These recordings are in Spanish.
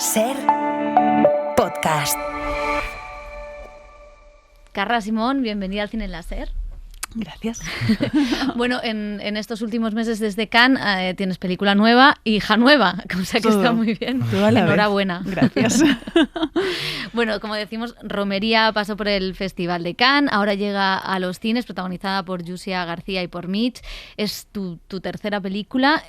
Ser podcast. Carla Simón, bienvenida al Cine en la Ser. Gracias. Bueno, en estos últimos meses desde Cannes tienes película nueva, hija nueva, o sea que Todo, está muy bien. Enhorabuena. Gracias. Bueno, como decimos, Romería pasó por el Festival de Cannes, ahora llega a los cines, protagonizada por Yusia García y por Mitch. Es tu tercera película.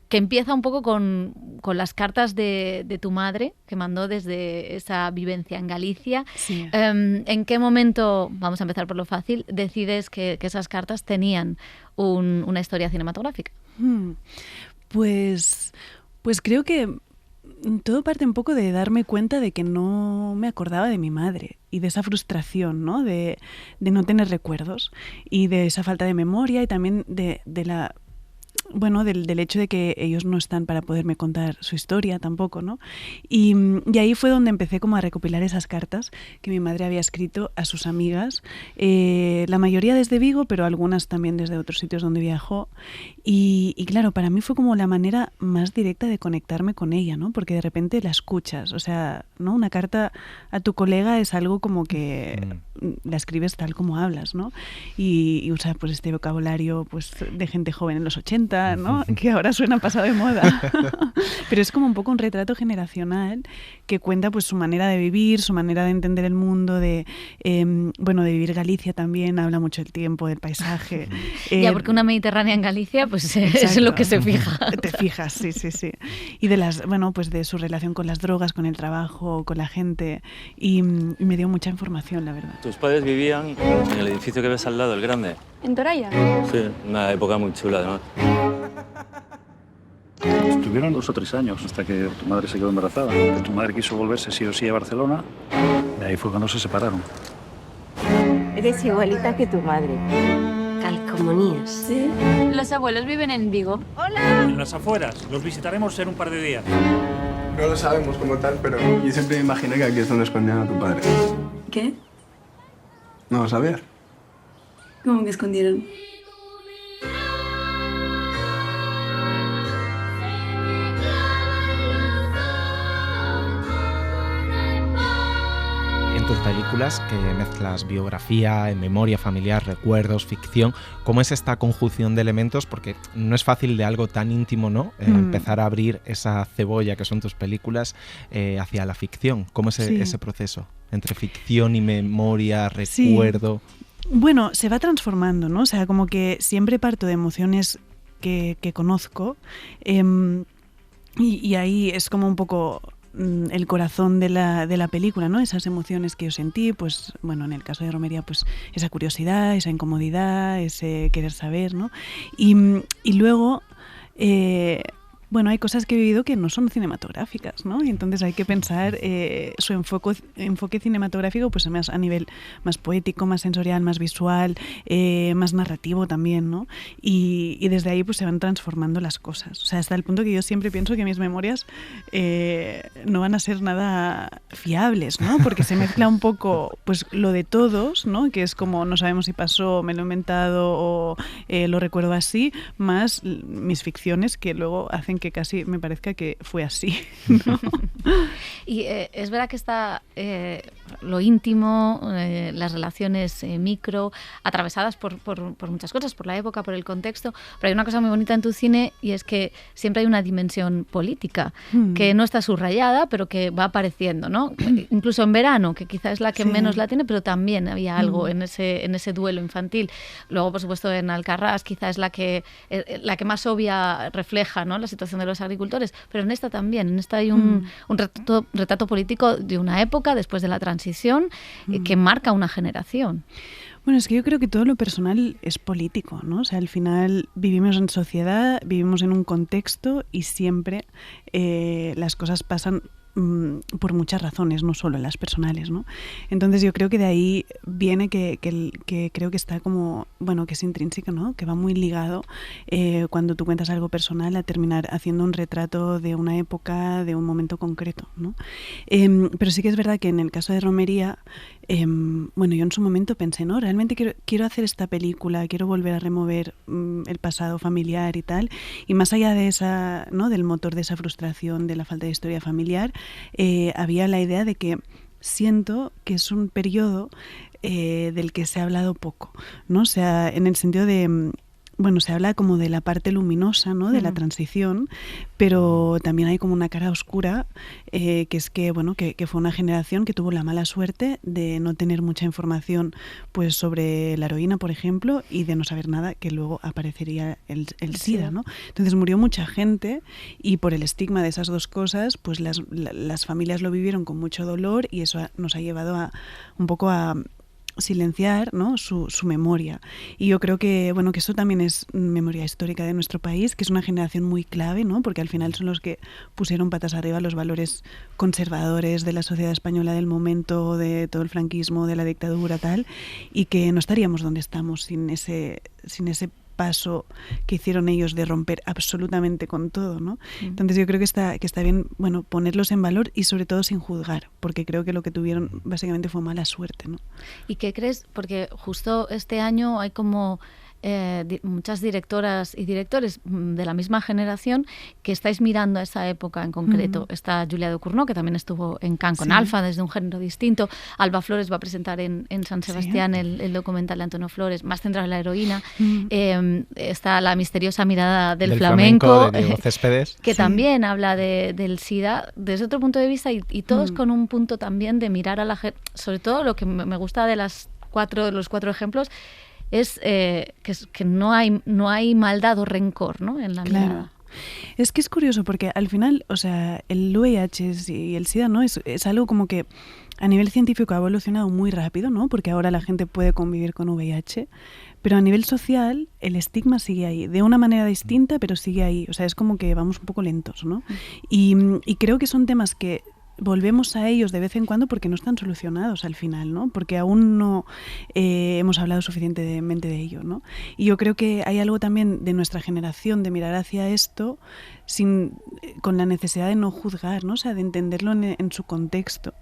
Que empieza un poco con las cartas de tu madre, que mandó desde esa vivencia en Galicia. Sí. ¿En qué momento, vamos a empezar por lo fácil, decides que esas cartas tenían una historia cinematográfica? Pues creo que todo parte un poco de darme cuenta de que no me acordaba de mi madre y de esa frustración, ¿no? De no tener recuerdos y de esa falta de memoria y también de la... Bueno, del hecho de que ellos no están para poderme contar su historia tampoco, ¿no? Y ahí fue donde empecé como a recopilar esas cartas que mi madre había escrito a sus amigas, la mayoría desde Vigo, pero algunas también desde otros sitios donde viajó. Y claro, para mí fue como la manera más directa de conectarme con ella, ¿no? Porque de repente la escuchas, o sea, ¿no? Una carta a tu colega es algo como que la escribes tal como hablas, ¿no? Y usa pues este vocabulario pues de gente joven en los 80, ¿no? Que ahora suena pasado de moda. Pero es como un poco un retrato generacional que cuenta pues su manera de vivir, su manera de entender el mundo, de vivir Galicia también, habla mucho del tiempo, del paisaje. Ya, porque una Mediterránea en Galicia pues es en lo que se fija. Te fijas, sí. Y de su relación con las drogas, con el trabajo, con la gente, y me dio mucha información, la verdad. Tus padres vivían en el edificio que ves al lado, el grande. ¿En Toralla? Sí, una época muy chula, además. Estuvieron 2 o 3 años hasta que tu madre se quedó embarazada. Tu madre quiso volverse sí o sí a Barcelona. Y ahí fue cuando se separaron. Eres igualita que tu madre. Calcomanías. Sí. Los abuelos viven en Vigo. ¡Hola! En las afueras. Los visitaremos en un par de días. No lo sabemos como tal, pero yo siempre me imaginé que aquí es donde escondían a tu padre. ¿Qué? ¿No lo sabías? ¿Cómo que escondieron? En tus películas, que mezclas biografía, memoria familiar, recuerdos, ficción, ¿cómo es esta conjunción de elementos? Porque no es fácil de algo tan íntimo, ¿no? Empezar a abrir esa cebolla que son tus películas hacia la ficción. ¿Cómo es ese proceso entre ficción y memoria, recuerdo? Sí. Bueno, se va transformando, ¿no? O sea, como que siempre parto de emociones que conozco y ahí es como un poco el corazón de la película, ¿no? Esas emociones que yo sentí, pues bueno, en el caso de Romería, pues esa curiosidad, esa incomodidad, ese querer saber, ¿no? Y luego hay cosas que he vivido que no son cinematográficas, ¿no? Y entonces hay que pensar su enfoque cinematográfico pues más a nivel más poético, más sensorial, más visual, más narrativo también, ¿no? Y desde ahí pues se van transformando las cosas. O sea, hasta el punto que yo siempre pienso que mis memorias no van a ser nada fiables, ¿no? Porque se mezcla un poco pues lo de todos, ¿no? Que es como no sabemos si pasó, me lo he inventado o lo recuerdo así, más mis ficciones que luego hacen que casi me parezca que fue así, ¿no? Y es verdad que está lo íntimo, las relaciones micro, atravesadas por muchas cosas, por la época, por el contexto, pero hay una cosa muy bonita en tu cine y es que siempre hay una dimensión política que no está subrayada, pero que va apareciendo, ¿no? Incluso en Verano, que quizás es la que menos la tiene, pero también había algo en ese duelo infantil. Luego, por supuesto, en Alcarrás quizás es la que más obvia refleja, ¿no? La situación de los agricultores, pero en esta también, en esta hay un retrato político de una época después de la transición que marca una generación. Bueno, es que yo creo que todo lo personal es político, ¿no? O sea, al final vivimos en sociedad, vivimos en un contexto y siempre las cosas pasan por muchas razones, no solo las personales, ¿no? Entonces yo creo que de ahí viene que creo que está como, bueno, que es intrínseco, ¿no? Que va muy ligado cuando tú cuentas algo personal a terminar haciendo un retrato de una época, de un momento concreto, ¿no? Pero sí que es verdad que en el caso de Romería bueno, yo en su momento pensé, ¿no? Realmente quiero hacer esta película, quiero volver a remover el pasado familiar y tal. Y más allá de esa, ¿no? Del motor de esa frustración, de la falta de historia familiar, había la idea de que siento que es un periodo del que se ha hablado poco, ¿no? O sea, en el sentido de... Bueno, se habla como de la parte luminosa, ¿no? De la transición, pero también hay como una cara oscura, que es que, bueno, que fue una generación que tuvo la mala suerte de no tener mucha información pues sobre la heroína, por ejemplo, y de no saber nada, que luego aparecería el SIDA, ¿no? Entonces murió mucha gente y por el estigma de esas dos cosas, pues las familias lo vivieron con mucho dolor y eso nos ha llevado a un poco a silenciar, ¿no? su memoria. Y yo creo que, bueno, que eso también es memoria histórica de nuestro país, que es una generación muy clave, ¿no? Porque al final son los que pusieron patas arriba los valores conservadores de la sociedad española del momento, de todo el franquismo, de la dictadura, tal, y que no estaríamos donde estamos sin ese paso que hicieron ellos de romper absolutamente con todo, ¿no? Entonces yo creo que está bien, bueno, ponerlos en valor y sobre todo sin juzgar, porque creo que lo que tuvieron básicamente fue mala suerte, ¿no? ¿Y qué crees? Porque justo este año hay como muchas directoras y directores de la misma generación que estáis mirando a esa época en concreto. Está Julia Ducournau, que también estuvo en Cannes con Alfa, desde un género distinto. Alba Flores va a presentar en San Sebastián el documental de Antonio Flores, más centrado en la heroína. Está La misteriosa mirada del flamenco de Diego Céspedes, que también habla del SIDA desde otro punto de vista y todos con un punto también de mirar a la gente. Sobre todo lo que me gusta de los cuatro ejemplos es que no hay maldad o rencor, ¿no? En la mirada. Es que es curioso porque al final, o sea, el VIH y el SIDA, ¿no? Es algo como que a nivel científico ha evolucionado muy rápido, ¿no? Porque ahora la gente puede convivir con VIH, pero a nivel social el estigma sigue ahí, de una manera distinta, pero sigue ahí. O sea, es como que vamos un poco lentos, ¿no? Y creo que son temas que volvemos a ellos de vez en cuando porque no están solucionados al final, ¿no? Porque aún no hemos hablado suficientemente de ello, ¿no? Y yo creo que hay algo también de nuestra generación de mirar hacia esto con la necesidad de no juzgar, ¿no? O sea, de entenderlo en su contexto.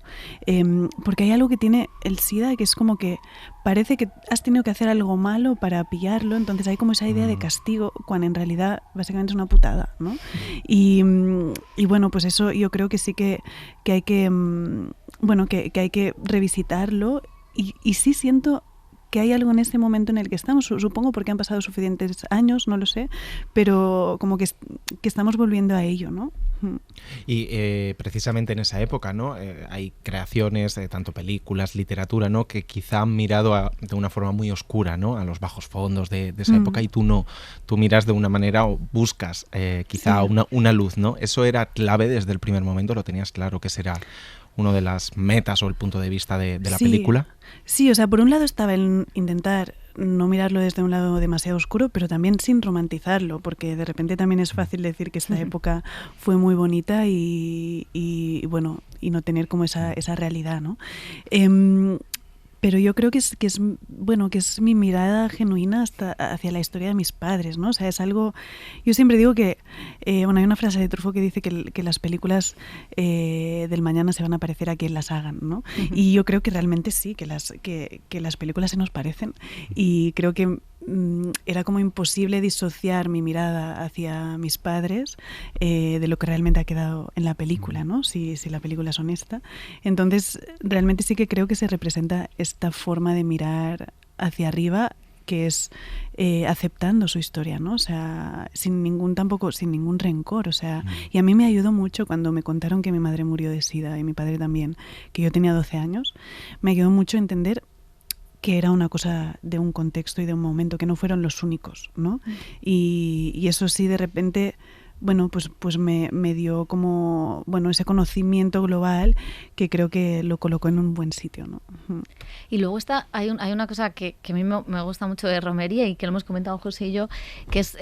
Porque hay algo que tiene el SIDA que es como que parece que has tenido que hacer algo malo para pillarlo, entonces hay como esa idea de castigo, cuando en realidad básicamente es una putada, ¿no? Y bueno, pues eso yo creo que sí que hay que, bueno, que hay que revisitarlo y sí siento que hay algo en este momento en el que estamos, supongo porque han pasado suficientes años, no lo sé, pero como que estamos volviendo a ello, ¿no? Y precisamente en esa época, ¿no? Hay creaciones, tanto películas, literatura, ¿no? Que quizá han mirado de una forma muy oscura, ¿no? A los bajos fondos de esa época y tú no. Tú miras de una manera o buscas quizá una luz, ¿no? Eso era clave desde el primer momento, lo tenías claro que será uno de las metas o el punto de vista de la película. Sí, o sea, por un lado estaba el intentar no mirarlo desde un lado demasiado oscuro, pero también sin romantizarlo, porque de repente también es fácil decir que esta época fue muy bonita y bueno, y no tener como esa realidad, ¿no? Pero yo creo que es mi mirada genuina hacia la historia de mis padres, ¿no? O sea, es algo... Yo siempre digo que... bueno, hay una frase de Truffaut que dice que las películas del mañana se van a parecer a quien las hagan, ¿no? Y yo creo que realmente sí, que las películas se nos parecen. Y creo que era como imposible disociar mi mirada hacia mis padres de lo que realmente ha quedado en la película, ¿no? Si la película es honesta. Entonces, realmente sí que creo que se representa esta forma de mirar hacia arriba, que es aceptando su historia, ¿no? O sea, sin ningún rencor, o sea, y a mí me ayudó mucho cuando me contaron que mi madre murió de SIDA y mi padre también, que yo tenía 12 años, me ayudó mucho a entender que era una cosa de un contexto y de un momento, que no fueron los únicos, ¿no? Y eso sí, de repente, bueno, pues me dio como, bueno, ese conocimiento global que creo que lo colocó en un buen sitio, ¿no? Y luego hay una cosa que a mí me gusta mucho de romería y que lo hemos comentado José y yo, que es,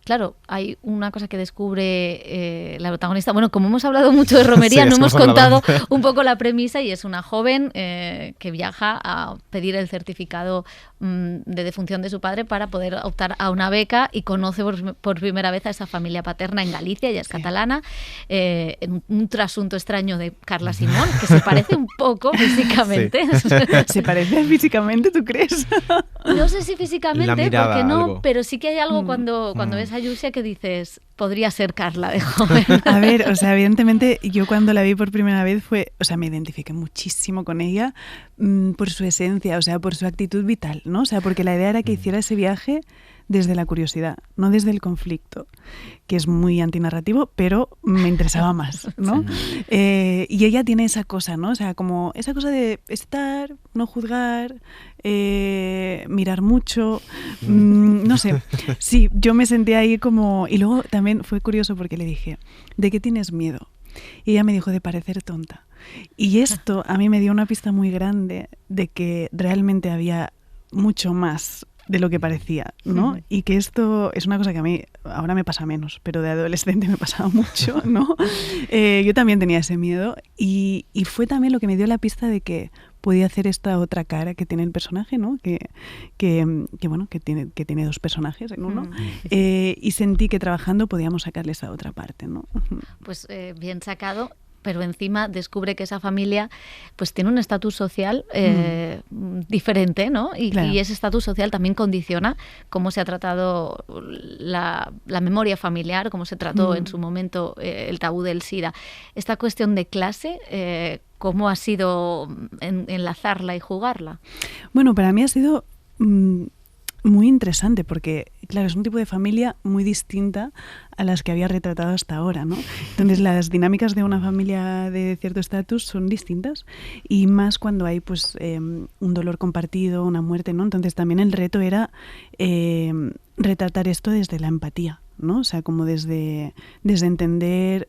claro, hay una cosa que descubre la protagonista. Bueno, como hemos hablado mucho de romería, no hemos contado un poco la premisa, y es una joven que viaja a pedir el certificado de defunción de su padre para poder optar a una beca y conoce por primera vez a esa familia paterna en Galicia, ella es catalana, en un trasunto extraño de Carla Simón, que se parece un poco físicamente. Sí. ¿Se parece físicamente, tú crees? No sé si físicamente, La mirada, porque no, algo. pero sí que hay algo cuando ves a Yusia que dices, podría ser Carla de joven. A ver, o sea, evidentemente yo cuando la vi por primera vez me identifiqué muchísimo con ella por su esencia, o sea, por su actitud vital, ¿no? O sea, porque la idea era que hiciera ese viaje desde la curiosidad, no desde el conflicto, que es muy antinarrativo, pero me interesaba más, ¿no? Y ella tiene esa cosa, ¿no? O sea, como esa cosa de estar, no juzgar, mirar mucho, no sé. Sí, yo me sentía ahí como... Y luego también fue curioso porque le dije, ¿de qué tienes miedo? Y ella me dijo, de parecer tonta. Y esto a mí me dio una pista muy grande de que realmente había mucho más de lo que parecía, ¿no? Y que esto es una cosa que a mí ahora me pasa menos, pero de adolescente me pasaba mucho, ¿no? Yo también tenía ese miedo y fue también lo que me dio la pista de que podía hacer esta otra cara que tiene el personaje, ¿no? Que tiene dos personajes en uno. Y sentí que trabajando podíamos sacarle esa otra parte, ¿no? Pues bien sacado. Pero encima descubre que esa familia pues tiene un estatus social diferente, ¿no? Y ese estatus social también condiciona cómo se ha tratado la memoria familiar, cómo se trató en su momento el tabú del SIDA. Esta cuestión de clase, ¿cómo ha sido enlazarla y jugarla? Bueno, para mí ha sido... muy interesante porque, claro, es un tipo de familia muy distinta a las que había retratado hasta ahora, ¿no? Entonces, las dinámicas de una familia de cierto estatus son distintas y más cuando hay, pues, un dolor compartido, una muerte, ¿no? Entonces, también el reto era retratar esto desde la empatía, ¿no? O sea, como desde entender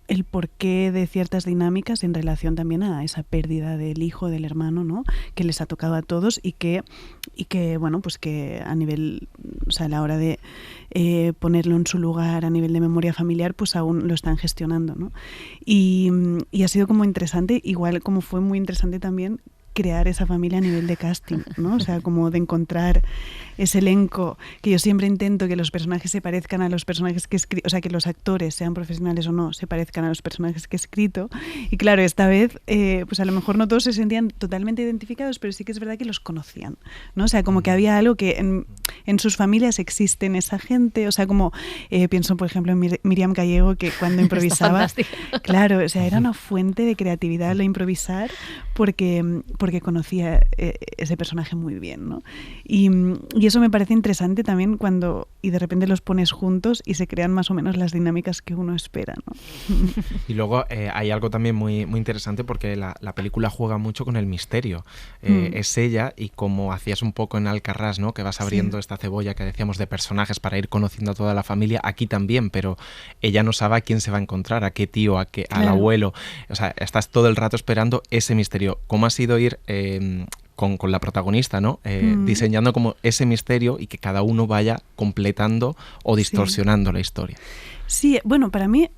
el porqué de ciertas dinámicas en relación también a esa pérdida del hijo, del hermano, ¿no? Que les ha tocado a todos y que bueno, pues que a nivel, o sea, a la hora de ponerlo en su lugar a nivel de memoria familiar, pues aún lo están gestionando, ¿no? Y ha sido como interesante, igual como fue muy interesante también crear esa familia a nivel de casting, ¿no? O sea, como de encontrar ese elenco, que yo siempre intento que los personajes se parezcan a los personajes que he escrito, o sea, que los actores, sean profesionales o no, se parezcan a los personajes que he escrito. Y claro, esta vez, pues a lo mejor no todos se sentían totalmente identificados, pero sí que es verdad que los conocían, ¿no? O sea, como que había algo que en sus familias existen esa gente, o sea, como pienso, por ejemplo, en Miriam Gallego, que cuando improvisaba, claro, o sea, era una fuente de creatividad al improvisar porque conocía ese personaje muy bien, ¿no? Y eso me parece interesante también y de repente los pones juntos y se crean más o menos las dinámicas que uno espera, ¿no? Y luego hay algo también muy, muy interesante porque la película juega mucho con el misterio. Es ella, y como hacías un poco en Alcarrás, ¿no? Que vas abriendo esta cebolla que decíamos de personajes para ir conociendo a toda la familia, aquí también, pero ella no sabe a quién se va a encontrar, a qué tío, al abuelo. O sea, estás todo el rato esperando ese misterio. ¿Cómo ha sido ir con la protagonista, ¿no? Diseñando como ese misterio y que cada uno vaya completando o distorsionando la historia? Sí, bueno, para mí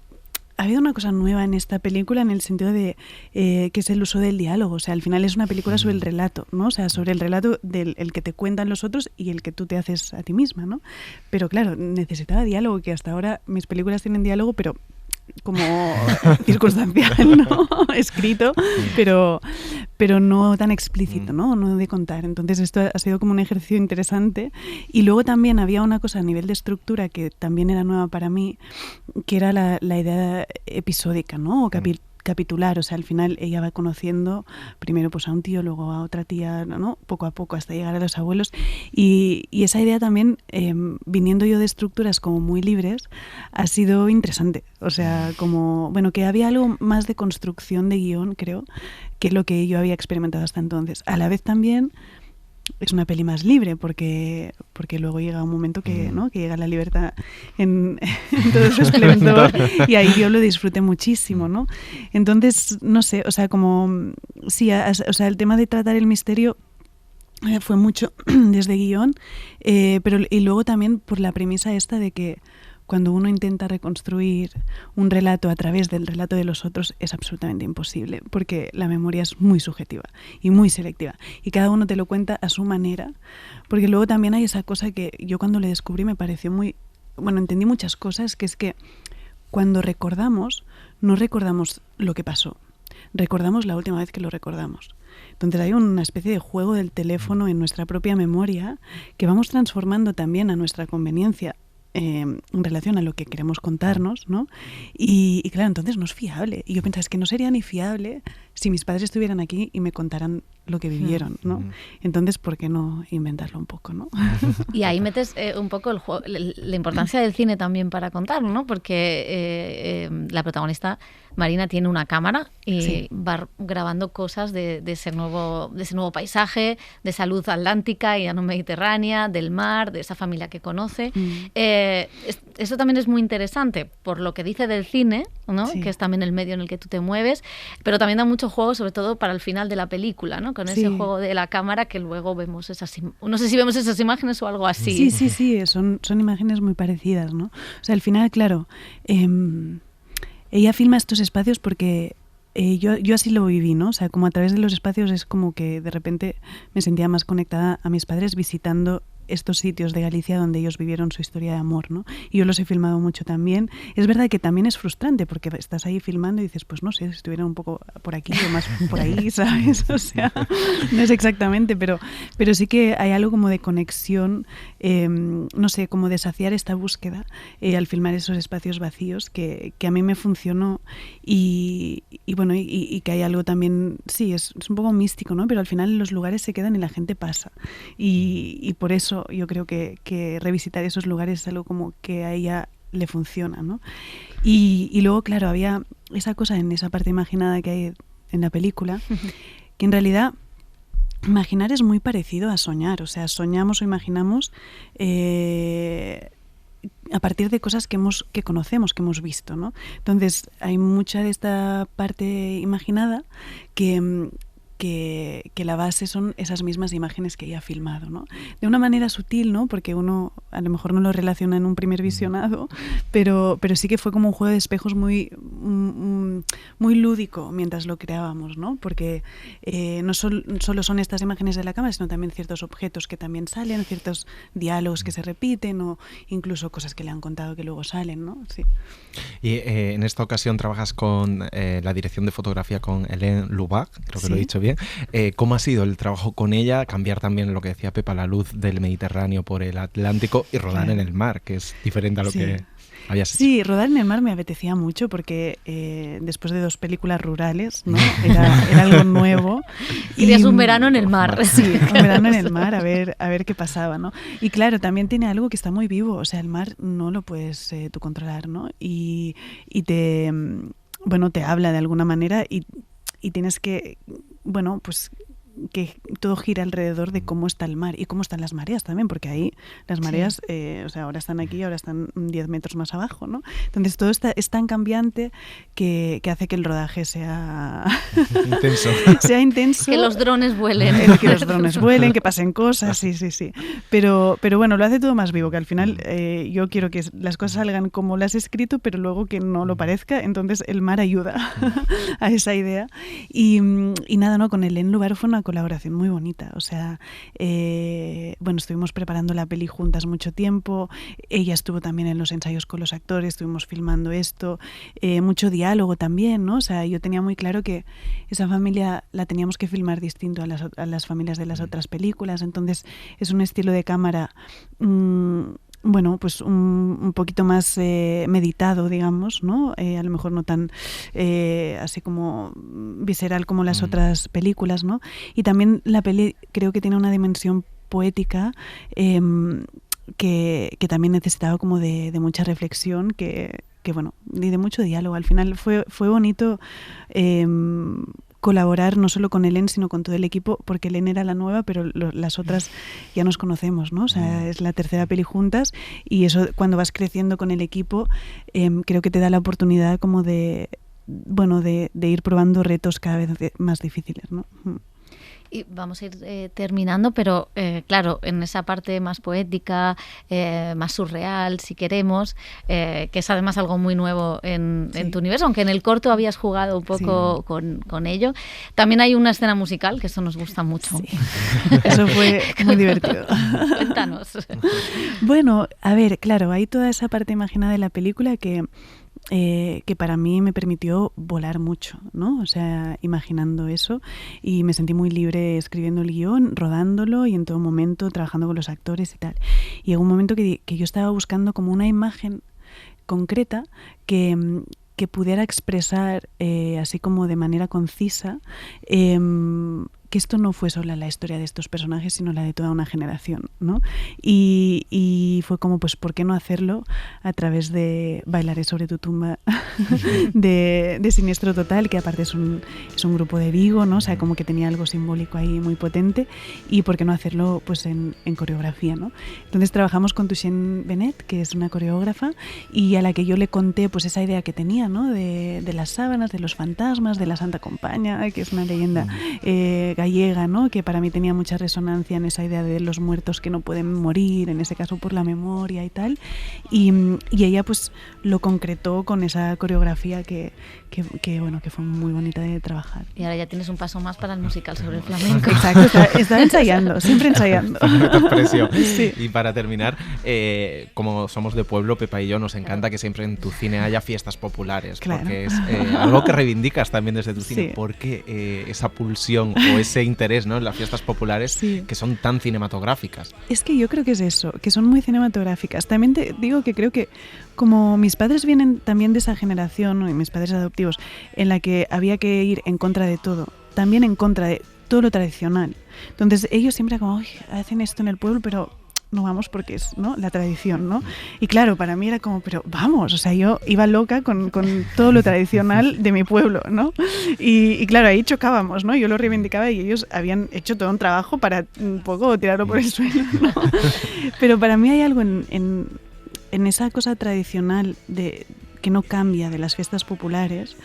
ha habido una cosa nueva en esta película en el sentido de que es el uso del diálogo. O sea, al final es una película sobre el relato, ¿no? O sea, sobre el relato el que te cuentan los otros y el que tú te haces a ti misma, ¿no? Pero claro, necesitaba diálogo, que hasta ahora mis películas tienen diálogo, pero como circunstancial, ¿no? Escrito, pero no tan explícito, ¿no? No de contar. Entonces esto ha sido como un ejercicio interesante. Y luego también había una cosa a nivel de estructura que también era nueva para mí, que era la idea episódica, ¿no? O capitular, o sea, al final ella va conociendo primero pues a un tío, luego a otra tía, ¿no? Poco a poco hasta llegar a los abuelos y esa idea también, viniendo yo de estructuras como muy libres, ha sido interesante, o sea, como, bueno, que había algo más de construcción de guión, creo, que lo que yo había experimentado hasta entonces. A la vez también es una peli más libre porque luego llega un momento que, ¿no? Que llega la libertad en todo su esplendor y ahí yo lo disfruté muchísimo, ¿no? Entonces, no sé, o sea, como sí, o sea, el tema de tratar el misterio fue mucho desde guión, pero y luego también por la premisa esta de que cuando uno intenta reconstruir un relato a través del relato de los otros es absolutamente imposible, porque la memoria es muy subjetiva y muy selectiva, y cada uno te lo cuenta a su manera, porque luego también hay esa cosa que yo cuando le descubrí me pareció muy... Bueno, entendí muchas cosas, que es que cuando recordamos, no recordamos lo que pasó, recordamos la última vez que lo recordamos. Entonces hay una especie de juego del teléfono en nuestra propia memoria que vamos transformando también a nuestra conveniencia en relación a lo que queremos contarnos, ¿no? Y claro, entonces no es fiable. Y yo pensaba, es que no sería ni fiable si mis padres estuvieran aquí y me contaran lo que vivieron, ¿no? Entonces, ¿por qué no inventarlo un poco, no? Y ahí metes un poco la importancia del cine también para contar, ¿no? Porque la protagonista, Marina, tiene una cámara y va grabando cosas de ese nuevo paisaje, de esa luz atlántica y no mediterránea, del mar, de esa familia que conoce. Eso también es muy interesante por lo que dice del cine, ¿no? Que es también el medio en el que tú te mueves, pero también da mucho juego, sobre todo para el final de la película, ¿no? Con ese juego de la cámara que luego vemos no sé si vemos esas imágenes o algo así. Sí, son imágenes muy parecidas, ¿no? O sea, al final, claro, ella filma estos espacios porque yo así lo viví, ¿no? O sea, como a través de los espacios es como que de repente me sentía más conectada a mis padres visitando estos sitios de Galicia donde ellos vivieron su historia de amor, ¿no? Y yo los he filmado mucho también. Es verdad que también es frustrante porque estás ahí filmando y dices, pues no sé, si estuvieran un poco por aquí o más por ahí, ¿sabes? O sea, no es exactamente, pero sí que hay algo como de conexión, no sé, como de saciar esta búsqueda al filmar esos espacios vacíos que a mí me funcionó y bueno, y que hay algo también, sí, es un poco místico, ¿no? Pero al final los lugares se quedan y la gente pasa. Y por eso yo creo que revisitar esos lugares es algo como que a ella le funciona, ¿no? Y luego, claro, había esa cosa en esa parte imaginada que hay en la película, que en realidad imaginar es muy parecido a soñar. O sea, soñamos o imaginamos a partir de cosas que conocemos, que hemos visto, ¿no? Entonces, hay mucha de esta parte imaginada que la base son esas mismas imágenes que ella ha filmado, ¿no? De una manera sutil, ¿no? Porque uno a lo mejor no lo relaciona en un primer visionado, pero sí que fue como un juego de espejos muy lúdico mientras lo creábamos, ¿no? Porque no solo son estas imágenes de la cámara, sino también ciertos objetos que también salen, ciertos diálogos que se repiten o incluso cosas que le han contado que luego salen, ¿no? Sí. Y en esta ocasión trabajas con la dirección de fotografía con Hélène Lubac, creo que lo he dicho bien. ¿Cómo ha sido el trabajo con ella? Cambiar también lo que decía Pepa, la luz del Mediterráneo por el Atlántico y rodar en el mar, que es diferente a lo que habías hecho. Sí, rodar en el mar me apetecía mucho porque después de 2 películas rurales, ¿no? Era algo nuevo. Querías un verano en el mar. Sí, un verano en el mar, a ver qué pasaba, ¿no? Y claro, también tiene algo que está muy vivo, o sea, el mar no lo puedes tú controlar, ¿no? Y te habla de alguna manera y tienes que, bueno, pues que todo gira alrededor de cómo está el mar y cómo están las mareas también, porque ahí las mareas, o sea, ahora están aquí, ahora están 10 metros más abajo, ¿no? Entonces todo es tan cambiante que hace que el rodaje sea intenso. Sea intenso. Que los drones vuelen. Que los drones vuelen, que pasen cosas, sí. Pero bueno, lo hace todo más vivo, que al final yo quiero que las cosas salgan como las he escrito, pero luego que no lo parezca, entonces el mar ayuda a esa idea. Y nada, ¿no? Con Hélène Lubac fue una colaboración muy bonita, o sea, bueno, estuvimos preparando la peli juntas mucho tiempo, ella estuvo también en los ensayos con los actores, estuvimos filmando esto, mucho diálogo también, ¿no? O sea, yo tenía muy claro que esa familia la teníamos que filmar distinto a las familias de las otras películas, entonces es un estilo de cámara bueno, pues un poquito más meditado, digamos, ¿no? A lo mejor no tan así como visceral como las otras películas, ¿no? Y también la peli creo que tiene una dimensión poética que también necesitaba como de mucha reflexión, que bueno, y de mucho diálogo. Al final fue bonito colaborar no solo con Hélène, sino con todo el equipo, porque Hélène era la nueva, pero las otras ya nos conocemos, ¿no? O sea, es la tercera peli juntas y eso cuando vas creciendo con el equipo creo que te da la oportunidad como de ir probando retos cada vez más difíciles, ¿no? Y vamos a ir terminando, pero claro, en esa parte más poética, más surreal, si queremos, que es además algo muy nuevo en tu universo, aunque en el corto habías jugado un poco con ello. También hay una escena musical, que eso nos gusta mucho. Sí. Eso fue muy divertido. Cuéntanos. Bueno, a ver, claro, hay toda esa parte imaginada de la película que que para mí me permitió volar mucho, ¿no? O sea, imaginando eso, y me sentí muy libre escribiendo el guión, rodándolo y en todo momento trabajando con los actores y tal. Y llegó un momento que yo estaba buscando como una imagen concreta que pudiera expresar, así como de manera concisa, que esto no fue solo la historia de estos personajes, sino la de toda una generación, ¿no? Y fue como, pues, ¿por qué no hacerlo a través de Bailaré sobre tu tumba de Siniestro Total, que aparte es un grupo de Vigo, ¿no? O sea, como que tenía algo simbólico ahí muy potente, y ¿por qué no hacerlo, pues, en coreografía, ¿no? Entonces trabajamos con Tuixén Benet, que es una coreógrafa, y a la que yo le conté, pues, esa idea que tenía, ¿no? De las sábanas, de los fantasmas, de la Santa Compaña, que es una leyenda gallega, ¿no? Que para mí tenía mucha resonancia en esa idea de los muertos que no pueden morir, en ese caso por la memoria y tal, y ella pues lo concretó con esa coreografía que fue muy bonita de trabajar. Y ahora ya tienes un paso más para el musical sobre el flamenco. Exacto, estaba ensayando, siempre ensayando. Sí. Y para terminar, como somos de pueblo, Pepa y yo, nos encanta que siempre en tu cine haya fiestas populares, claro, porque es algo que reivindicas también desde tu cine. Sí. ¿Por qué esa pulsión o ese interés, ¿no?, en las fiestas populares, que son tan cinematográficas? Es que yo creo que es eso, que son muy cinematográficas. También te digo que creo que como mis padres vienen también de esa generación, ¿no?, y mis padres adoptivos, en la que había que ir en contra de todo, también en contra de todo lo tradicional. Entonces ellos siempre como, hacen esto en el pueblo, pero no vamos porque es, ¿no?, la tradición, ¿no? Y claro, para mí era como, pero vamos, o sea, yo iba loca con todo lo tradicional de mi pueblo, ¿no? Y claro, ahí chocábamos, ¿no? Yo lo reivindicaba y ellos habían hecho todo un trabajo para un poco tirarlo por el suelo, ¿no? Pero para mí hay algo en esa cosa tradicional que no cambia de las fiestas populares,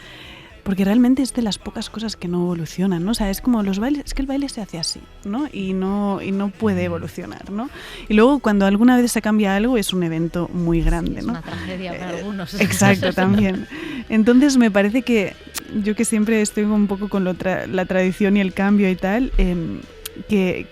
porque realmente es de las pocas cosas que no evolucionan, ¿no? O sea, es como los bailes, es que el baile se hace así, ¿no? Y no puede evolucionar, ¿no? Y luego cuando alguna vez se cambia algo es un evento muy grande, ¿no? Es una tragedia para algunos. Exacto, también. Entonces me parece que yo, que siempre estoy un poco con la tradición y el cambio y tal, que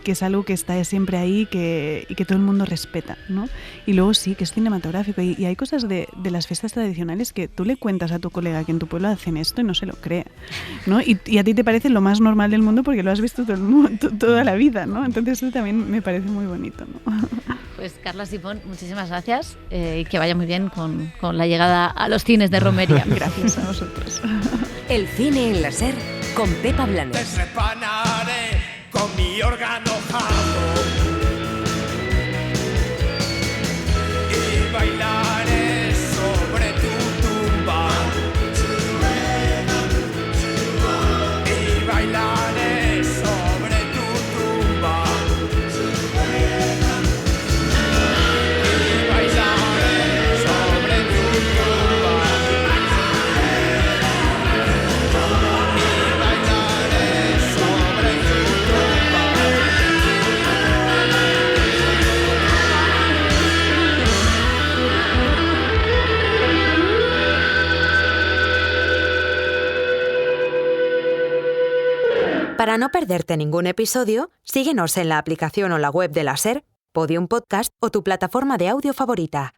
es algo que está siempre ahí, y que todo el mundo respeta, ¿no? Y luego sí, que es cinematográfico, y hay cosas de las fiestas tradicionales que tú le cuentas a tu colega que en tu pueblo hacen esto y no se lo cree, ¿no? Y a ti te parece lo más normal del mundo porque lo has visto toda la vida, ¿no? Entonces eso también me parece muy bonito, ¿no? Pues Carla Sifón, muchísimas gracias, y que vaya muy bien con la llegada a los cines de Romería. Gracias a vosotros. El cine en la SER con Pepa Blanes. Te repanaré con mi órgano jarro y bailaré sobre tu tumba y bailaré sobre tu tumba y bailaré sobre tu tumba. Para no perderte ningún episodio, síguenos en la aplicación o la web de la SER, Podium Podcast o tu plataforma de audio favorita.